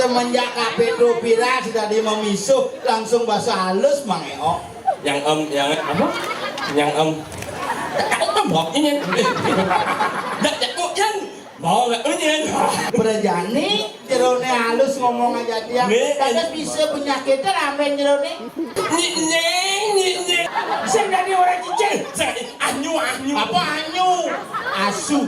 semenjak Pedro Pira sudah di memisuh langsung bahasa halus Mang Eo. Yang apa? Yang tembok ini. Dak jakuk kan. Mau enggak ini? Berjani jerone halus ngomong aja dia. Kagak bisa penyakitnya ramen jerone. Nyeng. Saya dari orang cicil. Anyu. Apa anyu? Asu.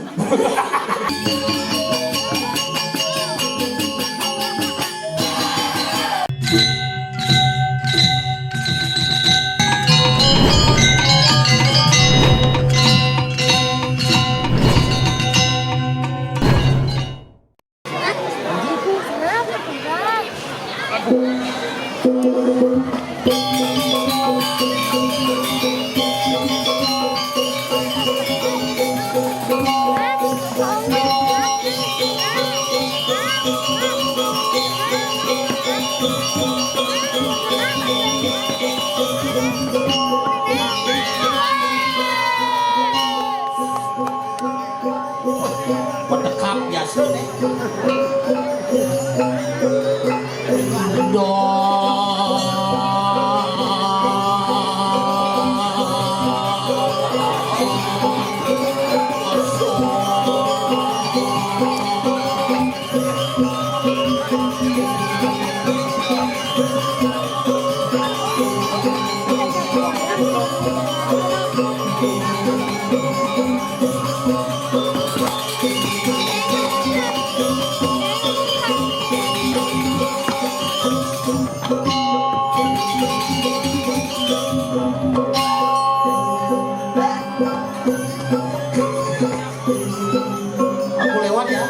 Petekap biasa nih. Aku lewat ya.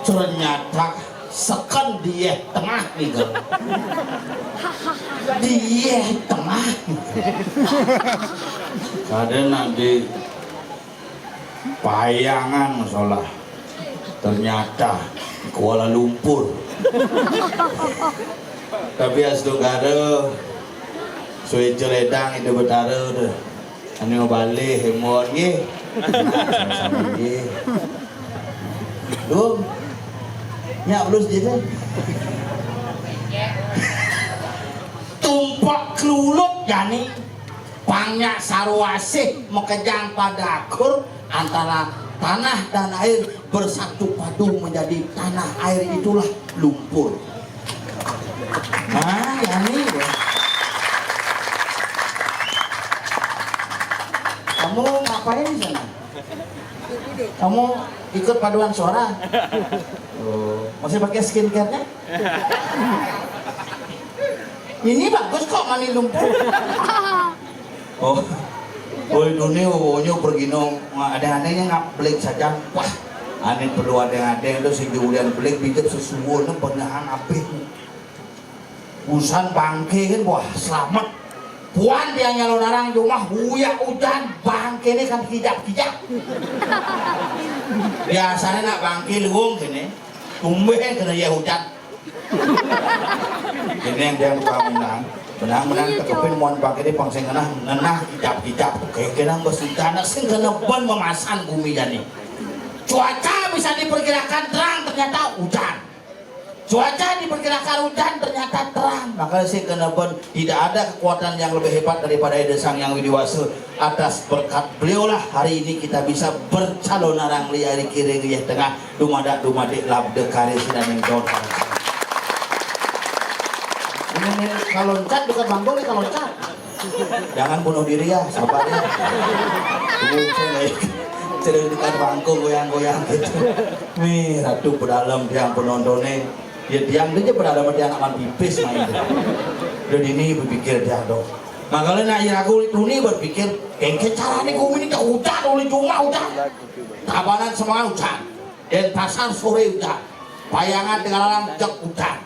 Ternyata seken dia tengah nih kan. Dia tengah. Kadang nanti payangan masalah. Ternyata Kuala Lumpur. Tapi asal gara suai celedang itu betara tu. Ane balik hemon ye. Sama ye. Dum. Nyak belum jadi. Tumpak kelulut jani. Pangnya sarwasih mekejang pada akur antara tanah dan air bersatu padu menjadi tanah air, itulah lumpur. Nah, yani ya. Kamu ngapain di sana? Kamu ikut paduan suara? Oh, masih pakai skincare-nya? Ini bagus kok mani lumpur. Oh dunia wonyo pergi nong ada-adanya ngap belik saja. Wah, aneh perlu ada-ada itu si Julian belik bijak sesuatu nong penahan api. Usan bangke kan, wah selamat. Puan dia nyalon orang rumah huya hujan bangke ini kan kijap-kijap. Biasanya nak bangke luung gini, tumben kena ya hujan. Ini yang dia buka menang tekepin mohon pakai ini pangseng kena nenah kijap-kijap. Kayak kena besuntana sing kena ban memasan bumi jani. Cuaca bisa diperkirakan terang, ternyata hujan. Cuaca diperkirakan hujan, ternyata terang. Maka sih kena ban tidak ada kekuatan yang lebih hebat daripada Ida Sang Yang Widiwasa. Atas berkat beliau lah hari ini kita bisa bercalon narang liari kiri liah tengah dumadak dumadik labde karis dan yang jauh. Ini kalau loncat bukan bangkong nih, kalau loncat jangan bunuh diri ya, sabarnya. Ceritakan bangkong goyang-goyang gitu. Nih ratu pedalam yang penontonnya dia diam dia berada di anak man pipis main dan ini berpikir dia dong makanya nak aku itu nih berpikir kengke cara nih kau ini tak hujan oleh cuma hujan tabanan semangat hujan dan pasar sore hujan bayangan dengan alam cek hujan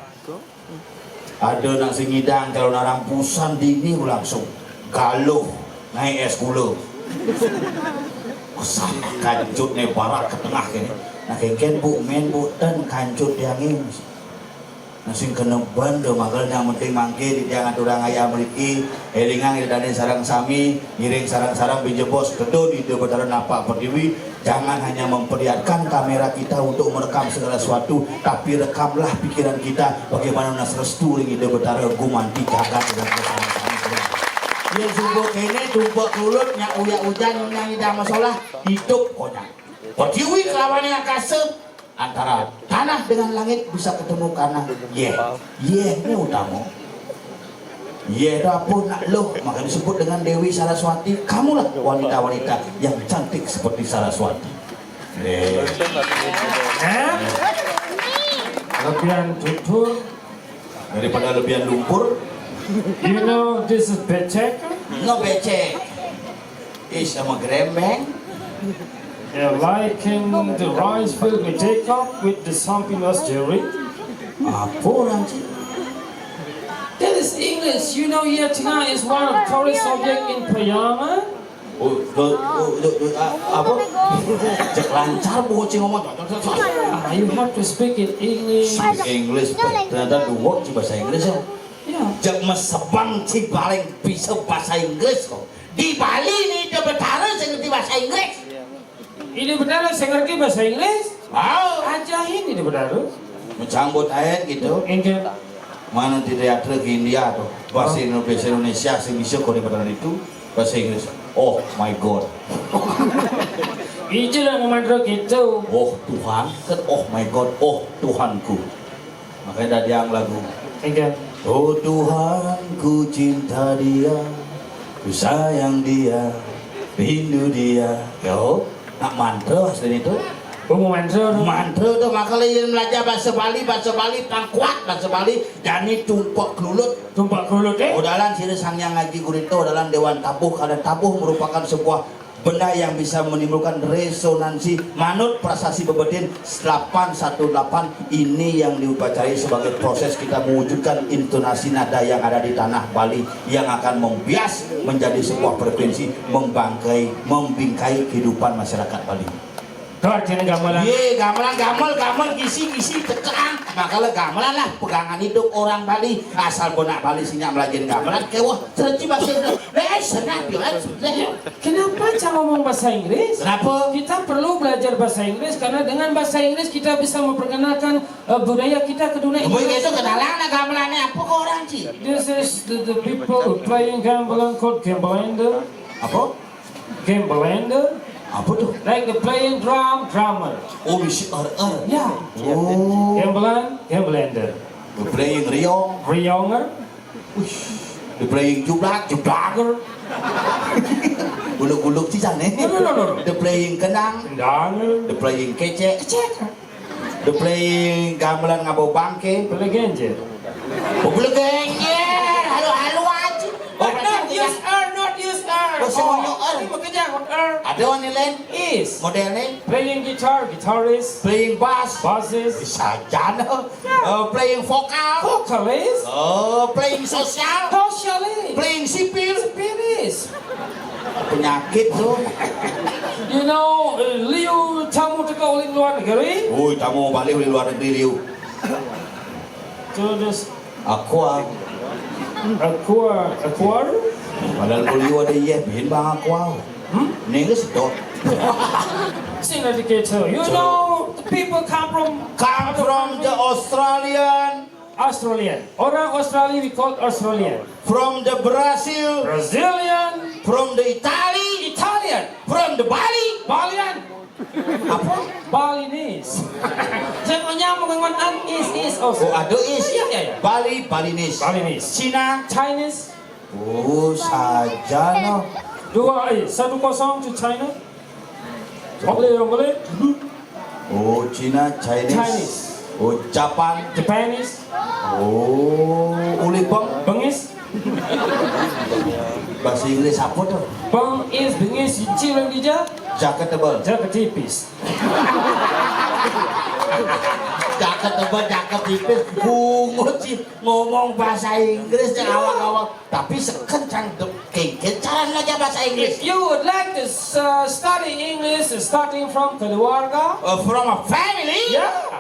ada nak singidang kalau narang pusan dini langsung galuh naik es gula kesah kancut nih barak ke tengah kini nah kengken bu men bu dan kancut yang ini nasi kena banda makal yang penting mangke di jangan orang ayam meriki elingang dari sarang sami ngiring sarang-sarang bijebos kedua di betara napak perdiwi jangan hanya memperlihatkan kamera kita untuk merekam segala sesuatu tapi rekamlah pikiran kita bagaimana nas restu ring ide betara gumanti jagat dengan bersama-sama yang subuh kene tumpuk kulut nyak uya hujan yang tidak masalah hidup konya perdiwi kelawannya kasep antara tanah dengan langit bisa ketemu karena ini utama dapur nak loh maka disebut dengan Dewi Saraswati kamulah wanita-wanita yang cantik seperti Saraswati lebihan tutur daripada lebihan lumpur you know this is becek no becek is sama gremeng liking the rice field with Jacob with the Sampinos Jerry. apa orang sih That is English. You know here tonight is one of tourist subject in Payama. apa cek lancar bocing ngomong You have to speak in English. speak English ternyata dua ci bahasa Inggris ya Yeah. jek mesebang si paling bisa bahasa Inggris kok di Bali nih dia betara saya ngerti bahasa Inggris Ini benar saya ngerti bahasa Inggris. wow Ajahin ini benar. mencambut ayat gitu Enggak. mana di teater ke India tuh bahasa Indonesia sih bisa kalau di itu bahasa Inggris oh my god Itu yang memandang gitu. oh Tuhan kan oh my god oh Tuhanku makanya ada yang lagu Enggak. oh Tuhan ku cinta dia ku sayang dia rindu dia yo nak mantra asli itu Mantra. mantra tuh makanya yang belajar bahasa Bali tang kuat bahasa Bali dan ini tumpak gelulut Tumpak kulut Odalan sini sang yang ngaji gurito dalam Dewan Tabuh karena tabuh merupakan sebuah benda yang bisa menimbulkan resonansi manut prasasti bebedin 818 ini yang diupacarai sebagai proses kita mewujudkan intonasi nada yang ada di tanah Bali yang akan membias menjadi sebuah frekuensi membingkai kehidupan masyarakat Bali. Artinya gamelan. Ye, gamelan gisi tekan. Makanya gamelan lah pegangan hidup orang Bali. Asal bonak Bali sinya belajar gamelan kewah terci bahasa Inggris. Senang dia. Kenapa jangan ngomong bahasa Inggris? Kenapa? Kita perlu belajar bahasa Inggris karena dengan bahasa Inggris kita bisa memperkenalkan budaya kita ke dunia. Boy itu kenalan lah gamelannya apa ke orang sih? This is the people who playing gamelan called Gambelander. Apa? Gambelander. Apa tuh? Like the playing drummer. Oh, misi Yeah. Oh. Gambelander. The playing riong. Rionger. The playing jublager. Guluk-guluk sih sana. No. The playing kenang. Danger. The playing kecek. The playing gamelan ngabau bangke. Play genjer. Boleh gengger. Halo aja. But not use R, not use R. Oh, semuanya R. Ini bekerja on R. Ada warna lain? Is. Modelnya? Playing guitar, guitarist. Playing bass. Bassist. Bisa jana. Playing vokal. Vocalist. Playing sosial. Socialist. Playing sipil. Spirit. Penyakit tuh. You know, Liu tamu teka uling luar negeri. Woi, kamu balik dari luar negeri liu. Terus Aqua. Aquar. Padahal liu ada iya, bikin bang aqua. Ini sedot. Sing educator. You know, the people come Come from the Australian. Orang Australia we call Australian. From the Brazil. Brazilian. From the Italy. Italian. From the Bali. Balian. Apa? Balinese. Jangan nyambung dengan is Oh, also. ada is. Iya. Balinese. Balinese. Cina. Chinese. Oh, saja no. 1-0 to China. Boleh. Oh, Cina, Chinese. Chinese. Ucapan. Japanese. Oh, ulipeng. Bengis. Bahasa Inggris apa tuh? Beng is bengis cium dia. Jaket tebal. Jaga tipis. Jaket tebal, jaket tipis. Bungut sih ngomong bahasa Inggris yang awak-awak. Tapi sekencang keket cara ngajar bahasa Inggris. If you would like to study English starting from keluarga. From a family? Yeah.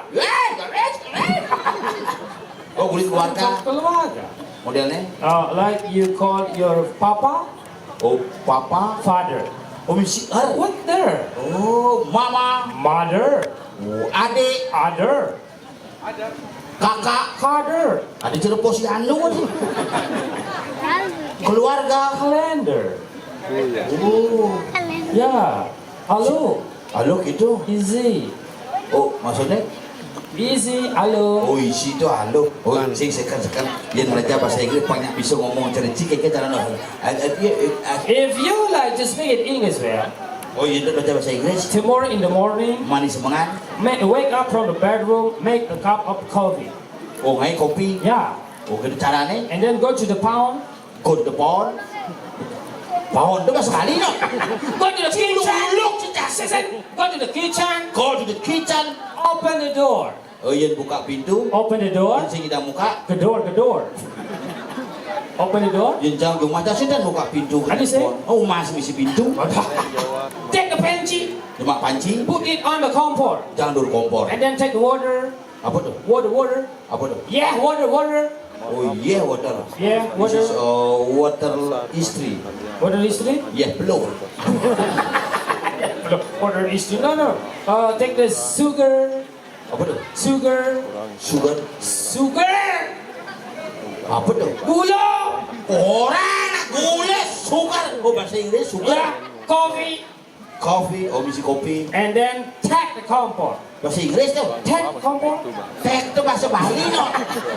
Oh, kulit keluarga. Keluarga. Modelnya? Like you call your papa. Oh, papa. Father. Oh, misi. What there? Oh, mama. Mother. Oh, adik. Other. Kakak. Father. Ada cerita posyandu kan? Keluarga. Calendar. Oh. Yeah. Halo. Halo gitu. Easy. Oh, maksudnya? Easy. Halo. Oh, isi itu halo. Oh, sing sekan yang belajar bahasa Inggris banyak bisa ngomong cerita kayak cara no. If you like to speak in English, well, Oh, iya itu belajar bahasa Inggris. tomorrow in the morning, Manis semangat. wake up from the bedroom, make a cup of coffee. Oh, ngai kopi. Yeah. Oh, gitu caranya. And then go to the pound. Go to the pond. Pond itu mah sekali no. Go to the kitchen. Look, cicak. Go to the kitchen. Go to the kitchen. Open the door. Oh, iya buka pintu. Open the door. Yang sing kita muka. The door. Open the door. Yang jauh rumah sih dan buka pintu. Ada sih? Oh, masih misi pintu. Take the panci. Cuma panci. Put it on the kompor. Jangan dulu kompor. And then take the water. Apa tuh? Water. Apa tuh? Yeah, water. Oh iya, water. Yeah, This is water. water istri. Water istri? Yeah, belum. Water istri. No. Take the sugar. Apa tuh? Sugar. Apa tuh? Gula. Orang gula, sugar. Oh, bahasa Inggris sugar. Yeah. Coffee. Coffee, oh misi kopi. And then take the kompor. Bahasa Inggris tuh. Take the kompor. Tek itu bahasa Bali no.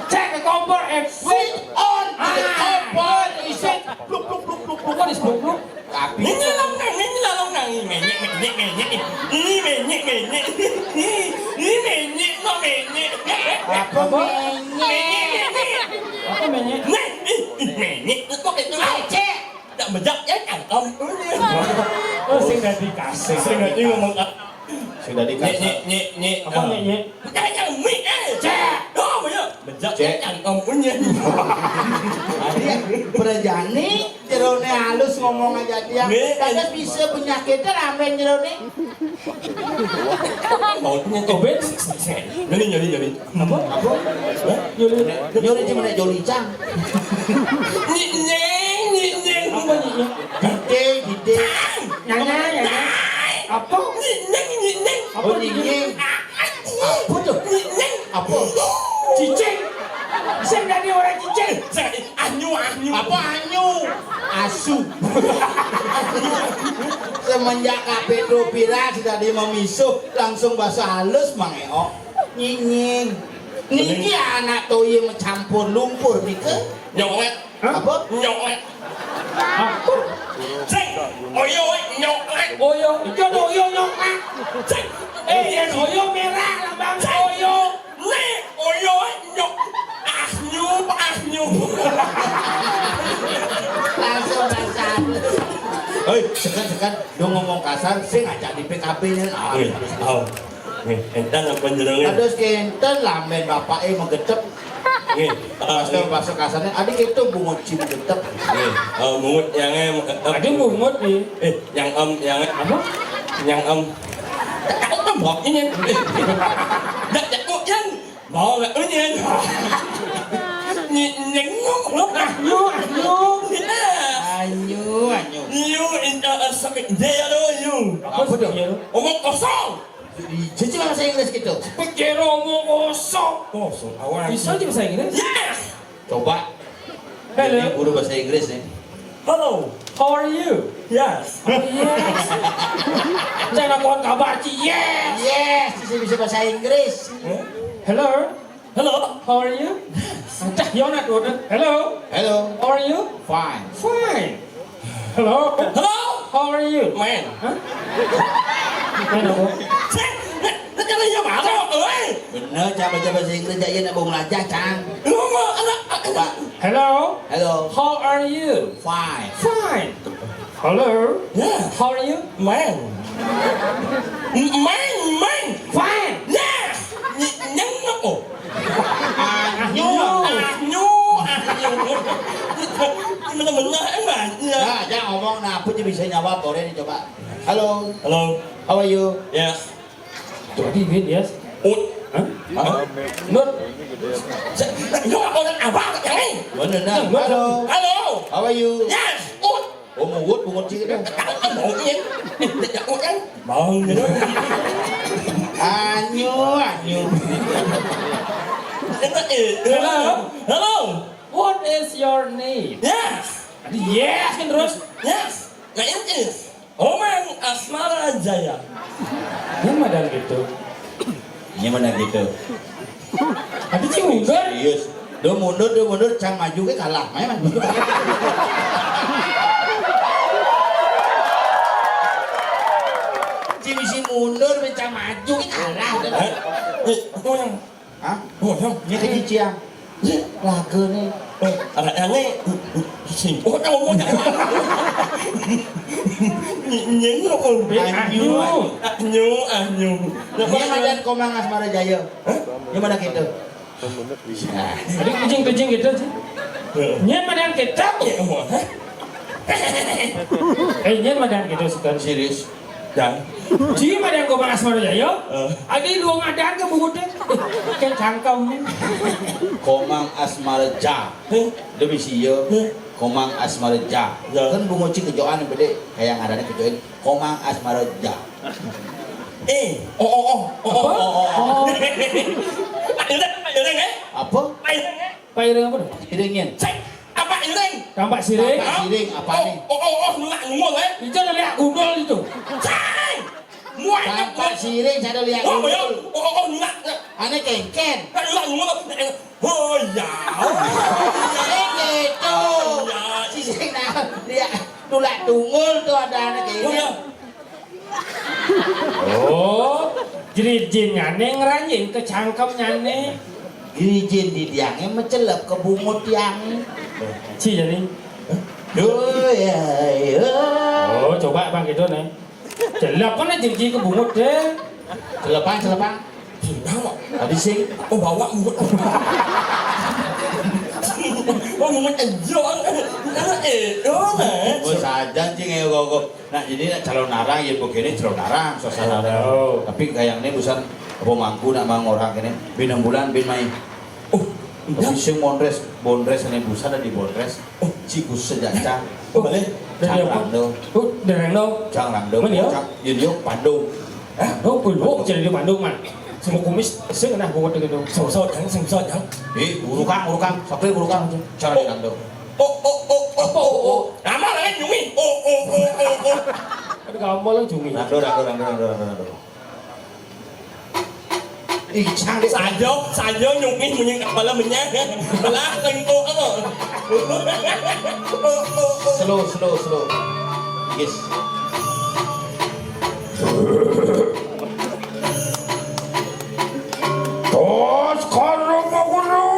Take the kompor and Switch on the kompor. Switch. What is bluk? Tapi Ini longnang. apa menyek? Apa menyek? Tak bejak ya kan om. Oh, sing gak dikasih. Saya nggak ngomong Sudah dikasih. Apa menyek? Jangan mik cek. Oh banyak. Bejak ya kan om punya. Dia berjani jerone halus ngomong aja dia. Tapi bisa penyakitnya ramen jerone. Maunya Obet. Nyari. Apa? Nyuri cuma joli cang. Nyeng. Apa menyek? Gede. Nyanya. Apa? Nyeng. Apa Oh nying. Apa tuh? Apa? Cicing. Sing dari orang cicing. Anyu. Apa anyu? Asu. Semenjak Pedro Pira sudah dia memisuh langsung bahasa halus mangeo. Nying. Niki anak toye mencampur lumpur dike. Nyolek. Apa? Nyolek. Apa? Cek. Oyo nyolek. Oyo. Itu oyo nyokak. Cek. Yang oyo merah lambang oyo. Nek oyo nyok. Ahnu. Langsung bahasa halus. Hei, sekan dong ngomong kasar, saya ngajak di PKP-nya. Oh. Entah apa jenengnya. Ada skenten lamen bapaknya mengetep. Nih, Bahasa kasarnya, adik itu bungut cim getep. mungut yang Ada bungut nih. yang Apa? yang tak có một cái nhân đặt một nhân bỏ là nhân những ngốc Anyu. Anyu. you in something there you Apa tuh? omong kosong Cici bahasa Inggris gitu. Pekero mau kosong. kosong awal Bisa aja bahasa Inggris? yeah Coba. Hello. Ini guru bahasa Inggris nih. hello How are you? yes Yes. Jangan kawan kabar Ci. Yes. Yes, Cici bisa bahasa Inggris. Hello. hello How are you? Cak Yonat udah. Hello. Hello. How are you? Fine. Fine. Hello. hello How are you? man Hah? Mana bu? cek nak dia marah, oi. Bener, Cang baca bahasa Inggris aja nak bung lajah, Cang. Lu mau anak. Coba. Hello. Hello. How are you? Fine. Fine. Hello. Yeah. How are you? Man. Fine. Yeah. Nhắn nó ồ. Nyu. Mình nói mà. Nah, Cang ngomong, nah aku bisa jawab, boleh dicoba. Halo. Hello. How are you? Yes. What do you mean, yes? Út. Huh? Hah? Not. Nó orang apa cái? Bener nah. Halo. Hello. How are you? Yes. Út. Oh, bungut sih itu. Cậu một nhé. Út nhé. Mừng rồi đó. Anyu. Hello. Hello. What is your name? Yes. Yes, kan terus. Yes. Nah ini. Oman Asmara Jaya. Yang madang gitu. Ini mana gitu? Ada sih mundur. Serius. Dia mundur, Cang maju ke kalah. Memang. Cimisi mundur, Cang maju ke kalah. Ôi không? Hah? Ôi không? Ini kecician. Lagu nih. Ada yang ini. Sing. Oh, kamu mau nyapa? Những nó còn biết Anyu. Ini Madan Komang Asmara Jaya. Ini mana gitu? Nah, Ada kucing gitu sih. Nyen madang gitu. Nyen madang gitu sekarang. serius. Dan Ji madang ko Bang Asmara Jaya. Adi luang adan ke bungutnya. Kan cangkau nih. Komang Asmara Jaya. Lebih sih ya. Komang Asmara Jaya. Kan bungo cik kejoan bede kayak ada kejoan Komang Asmara Jaya. oh. Yêu đen ấy. Apa? Paireng apa dong? Iringin. Apa yêu đen? Tampak siring. Siring apa nih? Nggak ngomong ya. Itu ada lihat undol itu. Muat. Tampak siring saya lihat. Nggak. Aneh kengken. Nggak ngomong. Oh ya. Gitu. Si siring nah dia tulak tungul tuh ada anak kayak gini. Oh, jadi jin nyane ngeranjing ke cangkem nyane. Girijin di tiangnya mencelap ke bungut tiang. Si jadi. Oh, coba bang gitu nih. Celap kan aja jin ke bungut deh. Celepang. Bawa. Tadi sing. Oh bawa mulut. Oh mulut enjol. Oh saja cing ego. Nah ini calon narang ya begini calon narang suasana. Tapi kayak ini bukan apa mangku nak mang orang ini binang bulan bin mai. Oh, Tapi sing Bonres ini busan ada di Bonres. Oh, cikus sejaca. Oh, Balik. dari apa? Cangrando. Oh, dari đâu? Cangrando. Mana ya? Yuk Bandung. Oh, jadi di Bandung mah. Semua kumis sih kena bungut gitu. Sensor yang. Buru kang. Sakri buru kang. Cara di Bandung. Oh. Nama lain Yumi. Oh. Ada gampang lah cumi. Rando. Ih, canggih. Saja Yumi punya kepala minyak. Belah tengok apa? Slow. Yes. Tos kalau mau guru.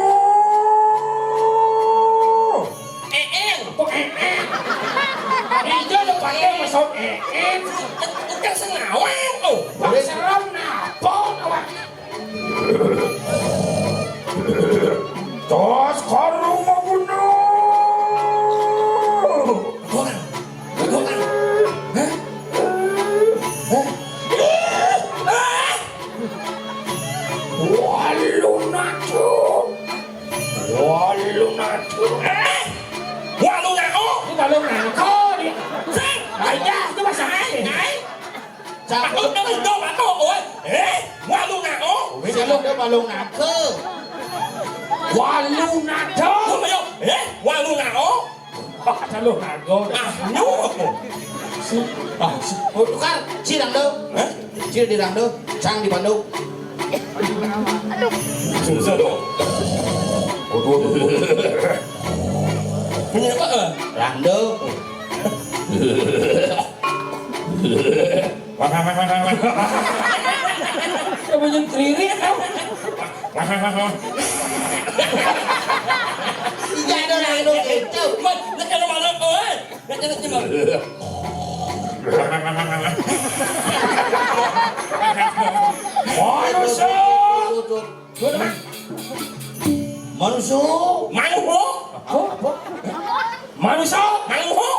Itu ada pandai masuk Kan sengawan tuh. Serem napa awak. Tos kalau mau guru. Walu natu. Walu nào? Ini kalau nangko dia. Aja, itu bahasa Ai. Bạn ơi, đâu bạn đâu ôi. Walu nào? Bisa lu dia balung nake. Walu natu. Không phải không? Walu nào? Kata lu nago. Nhú. Oh, tukar. Si Rando. Si di Rando. Sang di Bandung. Susah dong. Punya apa? Rando. banyak kelirik tau. Iya ada lalu itu. Man, nak kena mana kau eh? Nak kena cuma. Manusia. Manusia. Manusia. Apa? Manusia. Manusia.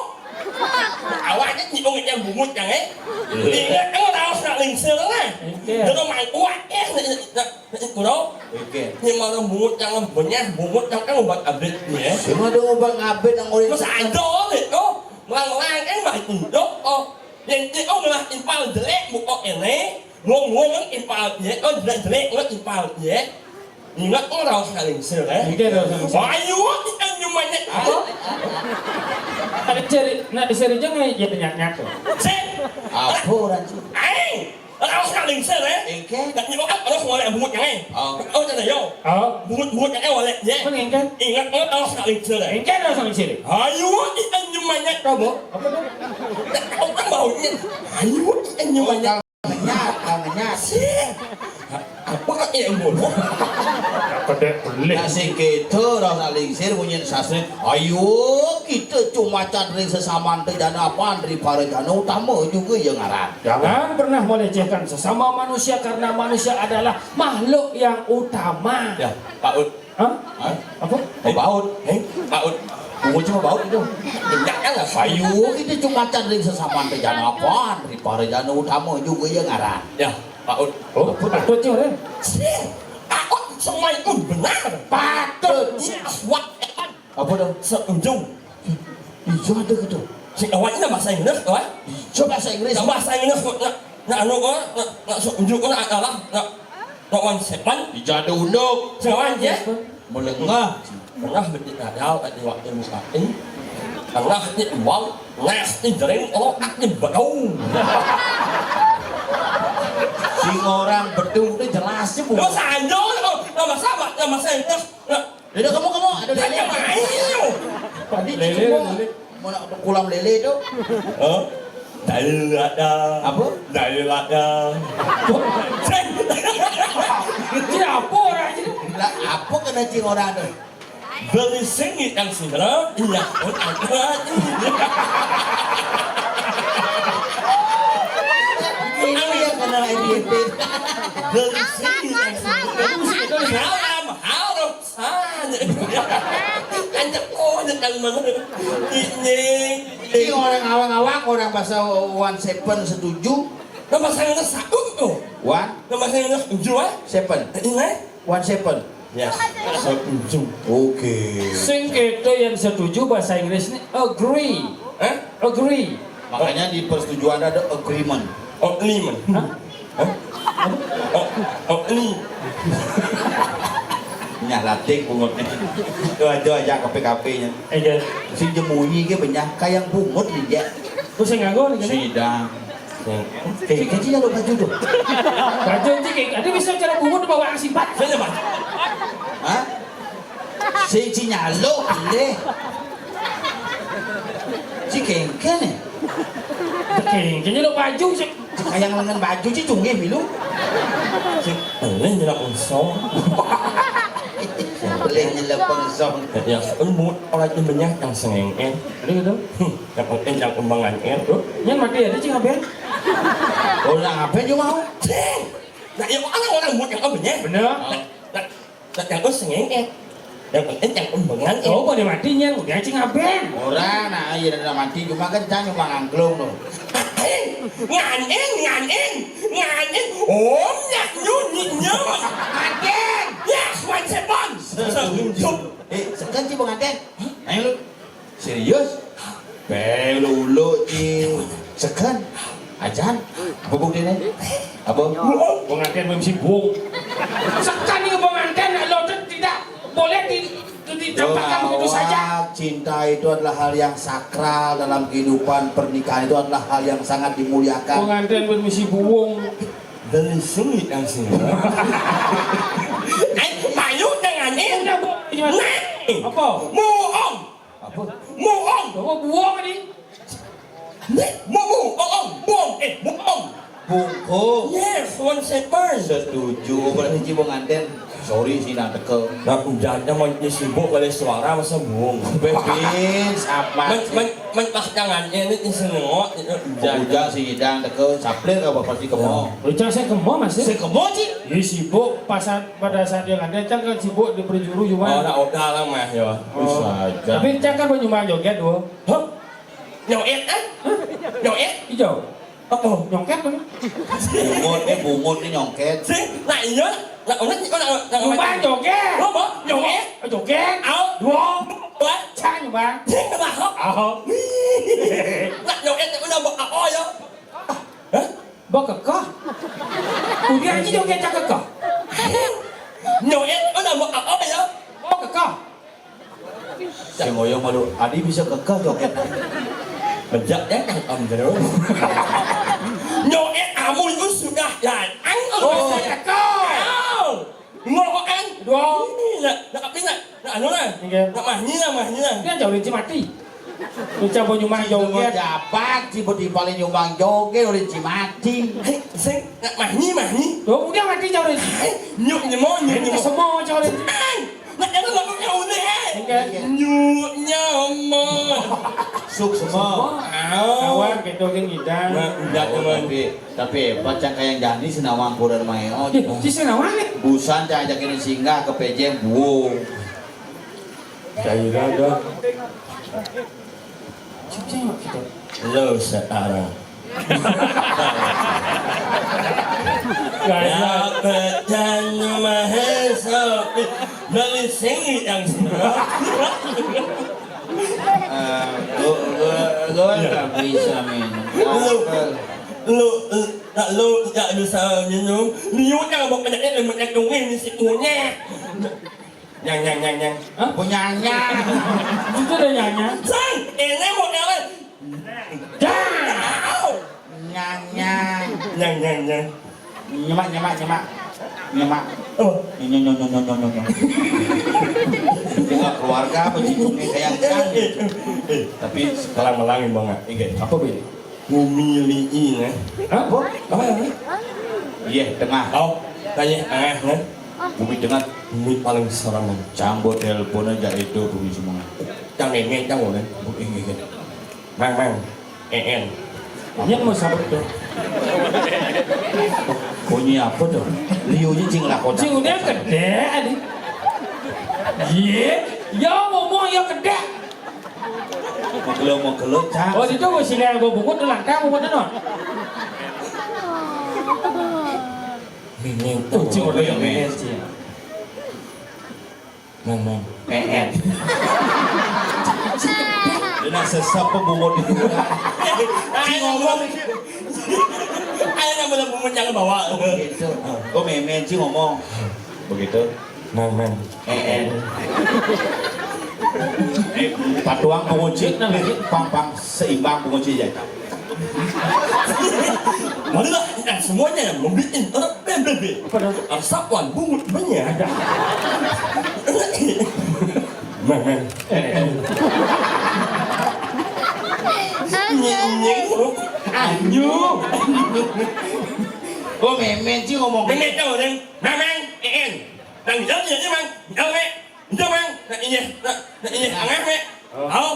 Awaknya ni orang yang bumut yang Ingat kau tahu nak lingsir kan? Dia tu main kuat nak kau tahu? Oke. Ni mana bumut yang banyak bumut yang kan ubat abis ni Semua ada ubah ngabet yang orang. Masa ada ni tu. Lang kan mah induk yang dia malah impal jelek bukan ini. Ngomong impal dia, jelek impal dia. Ingat kau tahu nak lingsir Ayo kita nyumanya. Nak dicari jangan ya penyak-nyak tu. Apa orang tu? Tahu nak lingsir Oke. Tak ni orang orang boleh bumut yang Oh tak tahu. Bumut yang boleh je. Mana engkan? Ingat kau tahu nak lingsir Engkan dah sama ciri. Ayo kita nyumanya. Apa? Apa tu? Kau tak bau ni. Ayo kita nyumanya. Tangannya. Apa kau yang bodoh? Pada boleh. Nasi kita orang nak lingsir punya sasri. Ayo kita cuma cari sesama terjana apa daripada jana utama juga yang ngaran. Jangan pernah melecehkan sesama manusia karena manusia adalah makhluk yang utama. Ya, Pak Ud. Hah? Apa? Oh, Pak Ud. Pak Ud. Bukan cuma bau itu. Janganlah. Ayo kita cuma cari sesama terjana apa daripada jana utama juga yang ngaran. Ya, Pak Ud. Oh, patutnya kan? Pak Ud semua itu benar. Patut. Wah, Apa dah? seujung. Hijau ada ke tu? Si awak ini bahasa Inggris, tu Hijau bahasa Inggris. Bahasa Inggris nak anu nak seujung nak adalah nak one seven. Hijau ada unduk. Sewan je. Melengah. Tengah betul ada di waktu muka ini. Tengah ni uang, nasi jering, oh ni betul. Sing orang bedung tu jelas je bu. Nama sanjo, nama sama, nama sanjo. Lele kamu ada lele. Tanya main. Tadi Lele, semua lele. mau nak kolam lele tu. Dari ada. Apa? Dari ada. Ini apa orang ini? Lah apa kena cing orang tu? Beli sengit yang segera, iya, ada. Ini yang kena IDP. Beli sengit yang segera. Mahal dong. Anda kau dengan mana? Ini. Cing orang awang-awang orang bahasa one seven setuju. Nama saya nak satu tu. One Nama saya nak jual. seven. Ini? One seven. Yes. Setuju. Okey. Sing kita yang setuju bahasa Inggris ni agree. Agree. Makanya di persetujuan ada agreement. Oh, ini man. Oh, ini. Nyalatik bungut ni. Tu aja ke PKP-nya. Aja. Si jemunyi ke banyak kayang bungut ni je. Tu saya nganggo ni kan. Sidang. Kaji yang lo baju tu. Baju ni kayak ada bisa cara bungut bawa ang simpat. Saya dapat. Ha? Si nyalo le. Si kengken ni. Kayaknya lo baju sih. Si kayang lengan baju si cungeh milu. Ini nak unsur. Boleh nyelepeng song. Ya, umut orang itu banyak yang sengeng. Ada gitu. Yang penting yang kembangan tu. Yang mati ada cing apa? Orang apa je mau? Nah, yang orang umut yang banyak. Bener. Nah, yang sengeng. Yang penting yang kembangan. Oh, boleh matinya. Udah cing apa? Orang nak air dah mati cuma kan jangan cuma ngangklung tu. Ngàn en. Ôm nhạc nhu nhịn nhớ. Ngaten. Yes, one second. Seujung. Sekan ci pengantin. Ayo lu. Serius? Pelulu ci. Sekan. Ajan. Apa bukti ni? Apa? Pengantin belum sibuk. Sekarang ni pengantin lo tidak boleh dicampakkan begitu saja. Cinta itu adalah hal yang sakral dalam kehidupan pernikahan, itu adalah hal yang sangat dimuliakan. Pengantin belum sibuk. Dari sini yang sini. Mayu dengan ini. Apa? Muong. Apa? Muong. Bawa buang ni. Muong. Muong. Muong. bungkung. Yes, one seven. Setuju, berarti cibung anten. Sorry sih nak teke. Nah, udah mau sibuk oleh suara masa buang. Bebis, apa? Tangannya ini senengok itu Udah sih hidang teke. Saplir apa pasti kemo. Ucap saya kemo mas ya? Saya kemo sih. Ya sibuk pada saat yang ada Cang kan sibuk di perjuru Oh, cuma. nak udah lah mah ya. Bisa aja. Tapi Cang kan cuma joget doh. Hah? Nyoet kan? Nyoet? Hijau. Apa? Nyongket kan? Bungut ni nyongket. Sing, nak iya? Nak udah Cuma joget. Apa? Nyoet? Joget. Ao? Dua. What? Cang cuma. Sing ke bahok? Oh. Nak nyoet tak udah buat apa ya? Hah? Bawa kekah. Udah aja joget Cang kekah. Nyoet udah buat apa ya? Bawa kekah. Si ngoyong malu. Adi bisa kekeh joget. Bejak ya kan om terus. Nyoet kamu itu sudah dan Oh, kekah. Ngokan Dua. nak apa nak anu lah nak mahnya Dia jauh dari mati. Ucap cuma joget. Dapat tiba-tiba nyumbang joget oleh Cimati. sing nak mahnya Tuh udah mati jauh dari. nyuk nyemo Semua jauh dari. nak jangan lagu kau ni nyuk nyemo Suk semua. Kawan gitu kan ngidang. udah teman Tapi baca kayak Jani senawang kurang mayo. Si senawan nih. Busan cah ajakin singgah ke PJ buung. Cairah dah Cuma gitu. lo sekarang Gak Dapatan mahesa dari sini yang Gue nggak bisa minum. lu tak bisa minum liu jangan bawa penyakit dan banyak dongeng di situnya yang Punyanya. itu udah nyanyi. sang ini model Nyanya. yang Nyemak. oh Nyong. Tengah keluarga pencicungnya kayak Jang. Tapi sekarang melangin banget Apa beli? memilih Apa? apa ya iya tengah. oh tanya kan Bumi tengah. ini paling serem Cambot telepon aja itu bumi semua. Cang nengeng cang boleh Bumi mang en Dia mau sabar tuh. bunyi apa tuh? Liunya cing lah kota. Cing udah gede adik. Iya, ya ngomong ya gede. Mau gelo cang. Oh itu gue sini gue bungkus tuh langkah bungkus tuh. nengeng Tuh cing udah yang gede sih. mang En. Dengan sesap pembungut itu. Cing ngomong ayah boleh memencang bawa Begitu. Oh memen sih ngomong. Begitu. mang En. Patuang pengunci, pang seimbang pengunci ya. marilah kita semuanya yang membuat orang PBB Asapan bungut banyak mang nyeng Anyu. Oh memen sih ngomong. Ini tahu dan mang en dan jadi mang jauh mang nak ini angat me oh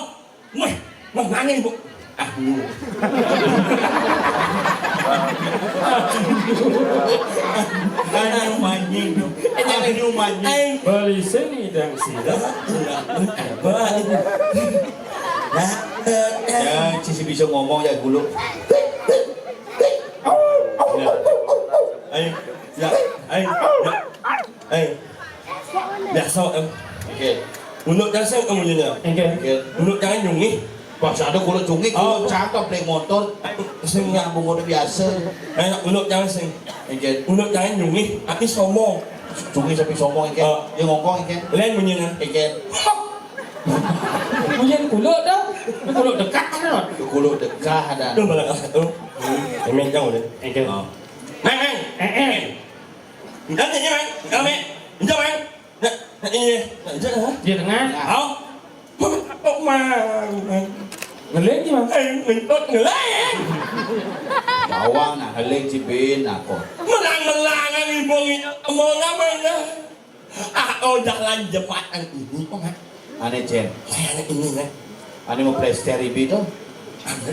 mah nangin bu Aduh manjing. Aduh manjing. Beli sini dan sini. Ya, Cici bisa ngomong ya gulu. biasa em Oke. untuk jangan kemudiannya Oke. untuk jangan nyungi Pas ada gulu cungi, gulu cakep naik motor. sing Nyambung motor biasa. untuk jangan sing Oke. untuk jangan nyungi tapi sombong Cungi sampai sombong ikan. Dia ngomong ikan. lain menyenang Ikan. Punya kulo dah. Kulo dekat kan. Gulu dekah ada. itu malah satu emang jauh deh Oke. mang dan ini mang kami jauh mang ini Dia tengah. không mà Ngeling gimana? mình tốt người Bawang nak heling cibin aku. Melang-melangan ibu ini mau ngapain? Jalan jembatan ini kok nggak? Ane Jen, Saya ini nih. ane mau plester ibi tu. Ada.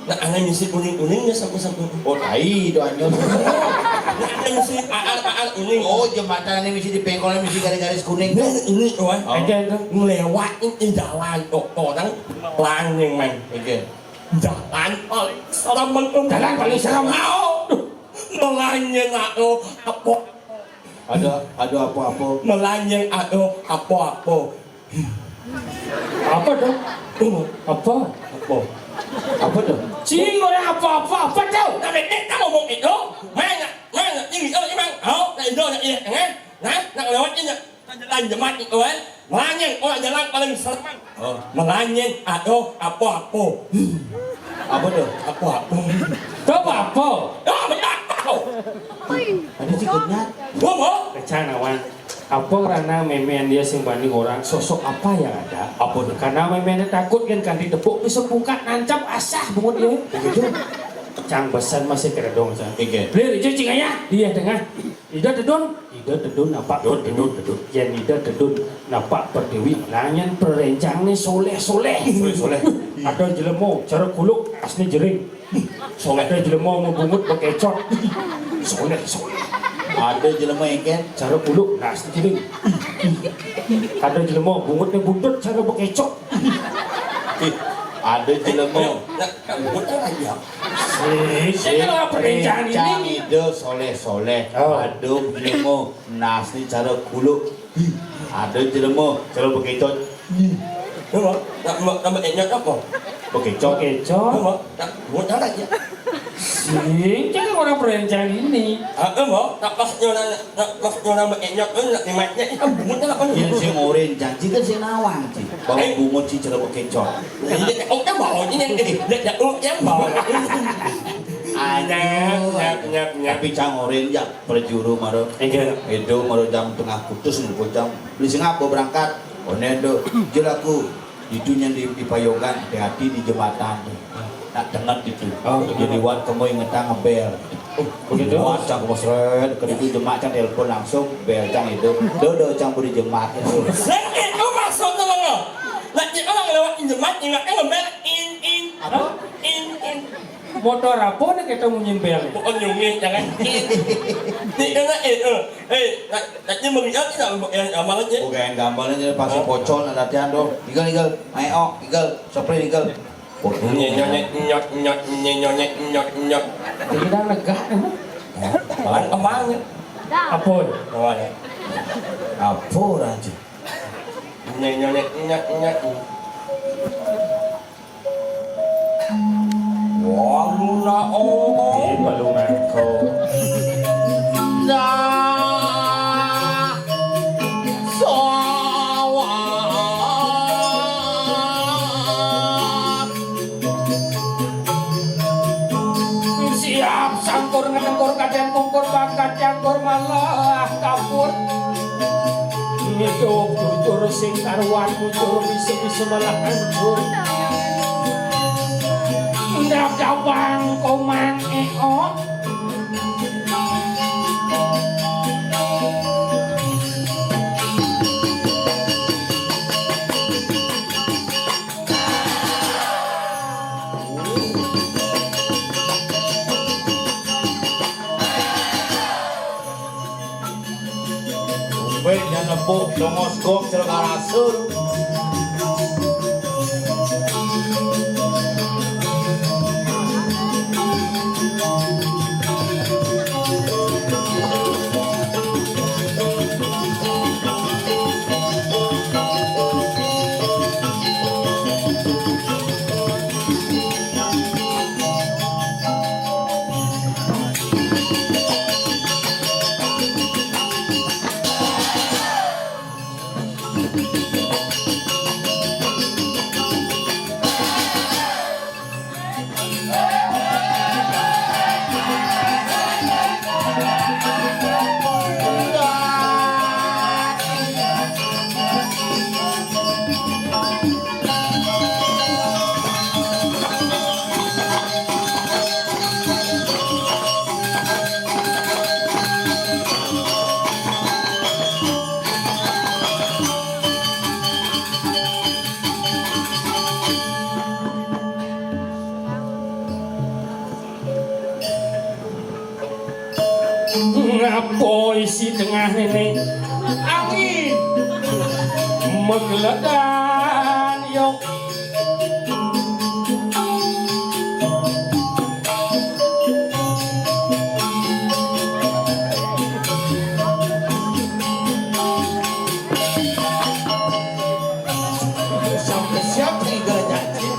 Nah, ada misi kuning-kuningnya sapu-sapu. Oh tai do anyo. Ada misi aal kuning. Oh jembatan ini mesti dipengkol mesti garis-garis kuning. Nah, ini tuan. Aja tu. Ngelewatin jalan orang lang yang main. Oke. Jalan paling serem mentung. Jalan paling serem. Melanyang aku apa? Ada apa-apa. Melanyang aku apa-apa. Apa tu? Apa? Apa? Apa tu? Cing orang apa tu? Tapi kita ngomong itu, mana ini itu emang, itu nak iya, nak lewat ini, jalan jemaat itu kan, melanyang orang jalan paling serem. Melanyang aku apa-apa. Apa tu? Apa-apa. Tu apa? Benar tahu. Ada cikutnya. Bomo. Kecana wan. Apa karena memen dia sing banding orang sosok apa yang ada? Apa tu? Karena memen takut kan ditepuk bisa buka nancap asah bungut dia. Begitu. Cang besan masih keredong cang. Oke. Beli itu cinganya dia tengah. Ida dedun nampak dedun. Yang ida dedun nampak perdewi. Lanyan perencang ni soleh. Ada jelemo cara kuluk asni jering. Soleh ada jelemo mau bungut bekecot. Soleh. Ada jelema ikan. Cara kuluk nah asni jering. Ada jelemo bungutnya buntut cara bekecot. Ada jelema. Bukan aja. Saya perencanaan ini. Ide soleh. Oh. Ada jelema nasi cara kuluk. Ada jelema cara bekecot. Bomo. Nama enyot apa? Bekecot. Bekecot. Bomo. Buat apa aja? Sing jangan orang perencanaan ini. Bomo. Tak pas nama enyot tu nak dimatnya itu bungut apa ni? Yang sing oren janji kan sing nawang ci. Bawa bungut ci cara bekecot. Oh, yang bawa ini yang bawa. Tapi cang oren ya perjuru maro. Itu maro jam tengah putus nih jam. Beli sing apa berangkat? Onendo jelaku itu yang di payogan hati-hati di jembatan. Nak dengar itu. Jadi wan kamu ingetan ngebel. Begitu. Wan cang kemosret, kedua jemaat cang telepon langsung bel cang itu. Dodo cang beri jemaat itu. Sakit tu masuk tu lo. Lagi orang lewat jemaat ingat ngebel in. Apa? In. Motor apa ni kita menyimpel? Bukan nyungin jangan in. Ni kena nanti mengingat tidak amalannya. Bukan gambarnya pasti pocon ada latihan dong. Igal, mayo, igal, spray igal. Nyot. Tidak legah. Apanya? Apa? Apanya? Apa aja? Nyot. Wah, luna Di balungan kau. Siap sangkur ngedengkur kadang kungkur bakat cangkur malah kapur. Hidup jujur sing karuan muncul bisa malah hancur. Ndak gawang koman eo. Tumben yang nepuk dongoskop celaka rasul. tengah ini angin menggeledan yuk Sampai siapa yang gak janji?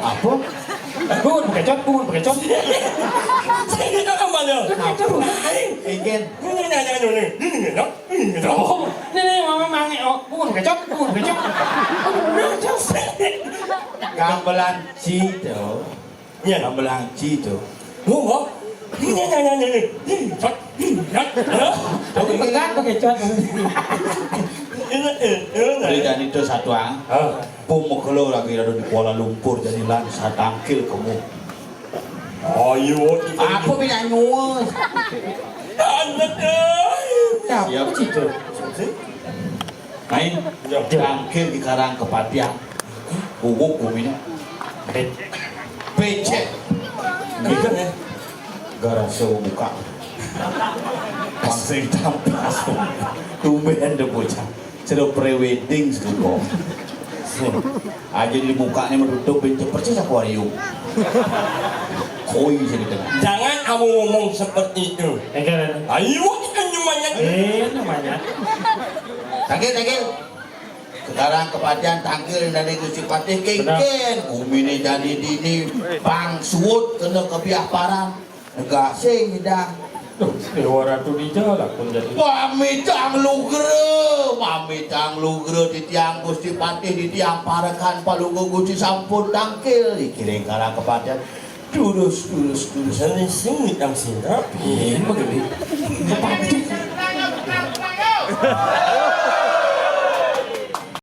Apa? bun bekecot Saya tidak akan malu. Ingin oh ini mama mangi oh bun bekecot gamelan Cito. Ya. Gamelan Cito. Oh, Tapi kan bekecot beli dan itu satu ang. Pumukelo lagi ada di Kuala Lumpur jadi lansa tangkil kamu. Ayo, Aku punya nyuwun. Siap. Cito Main tangkil di Karang Kepatian. Bubuk kuminya. Becek. Gitu ya. Garasa buka. Pangsing tampas. Tumben de bocah. Sudah pre-wedding sudah. Aja di mukanya menutup bentuk persis akuarium. Koi jadi tengah. Jangan kamu ngomong seperti itu. Ayo, kita namanya. namanya Tangkil. Sekarang kepatian tangkil dari Gusti Patih kengken. Kumini jadi dini bang suut kena kebiaparan. Negak sing hidang. Dewa Ratu Dijala pun jadi Pamitang lugre di tiang Gusti Patih di tiang parakan palunggu Gusti sampun tangkil dikiring karang kepatian. Durus. Sini sini yang sini. begini